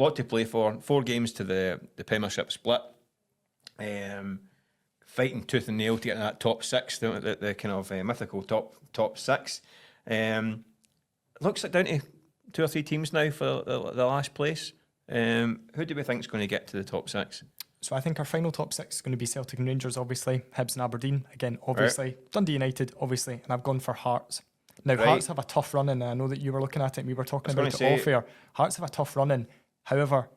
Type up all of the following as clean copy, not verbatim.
lot to play for. 4 games to the Premiership split. Fighting tooth and nail to get in that top 6, the kind of mythical top 6. Looks like down to 2 or 3 teams now for the last place. Who do we think is going to get to the top 6? So I think our final top 6 is going to be Celtic and Rangers, obviously. Hibs and Aberdeen, again, obviously. Right. Dundee United, obviously. And I've gone for Hearts. Now, right. Hearts have a tough run in. I know that you were looking at it and we were talking about it off air. Hearts have a tough run in. However,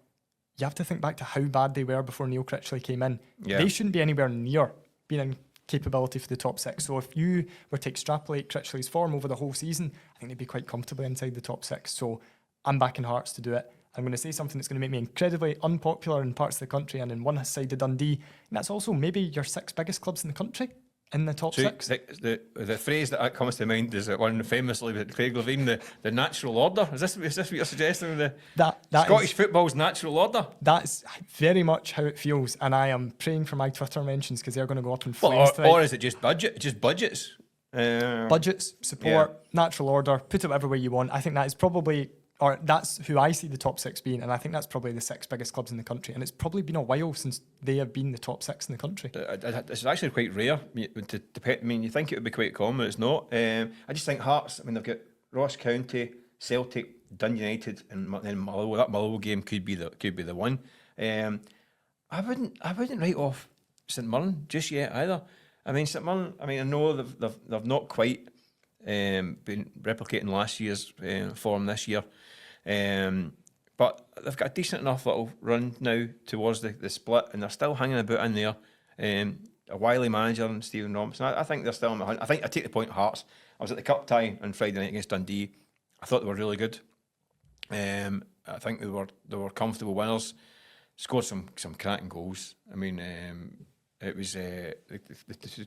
you have to think back to how bad they were before Neil Critchley came in. Yeah. They shouldn't be anywhere near being in capability for the top 6. So if you were to extrapolate Critchley's form over the whole season, I think they'd be quite comfortably inside the top 6. So I'm backing Hearts to do it. I'm going to say something that's going to make me incredibly unpopular in parts of the country and in one side of Dundee. And that's also maybe your 6 biggest clubs in the country in the top 6. The phrase that comes to mind is that one famously with Craig Levein, the natural order. Is this what you're suggesting? That Scottish football's natural order? That's very much how it feels. And I am praying for my Twitter mentions because they're going to go up in flames tonight. Or is it just budget? Just budgets? Budgets, support, natural order, put it whatever way you want. I think that is probably... or that's who I see the top 6 being, and I think that's probably the 6 biggest clubs in the country, and it's probably been a while since they have been the top 6 in the country. It's actually quite rare. I mean, you think it would be quite common, but it's not. I just think Hearts, I mean, they've got Ross County, Celtic, Dundee United, and then Motherwell. That Motherwell game could be the one. I wouldn't write off St Mirren just yet either. I mean, St Mirren, I know they've not quite been replicating last year's form this year. But they've got a decent enough little run now towards the split, and they're still hanging about in there. A wily manager and Stephen Robinson. I think they're still on the hunt. I think I take the point. Hearts. I was at the cup tie on Friday night against Dundee. I thought they were really good. I think they were comfortable winners. Scored some cracking goals. I mean, it was the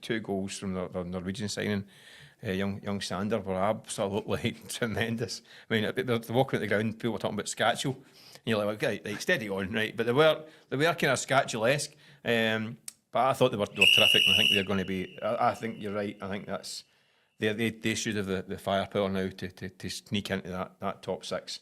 2 goals from the Norwegian signing. Young Sander were absolutely tremendous. I mean, they're walking at the ground, people were talking about Scatchel, and you're like, okay, steady on, right? But they were kind of Scatchel-esque. But I thought they were terrific, and I think they're going to be. I think you're right. I think that's they should have the firepower now to sneak into that top 6.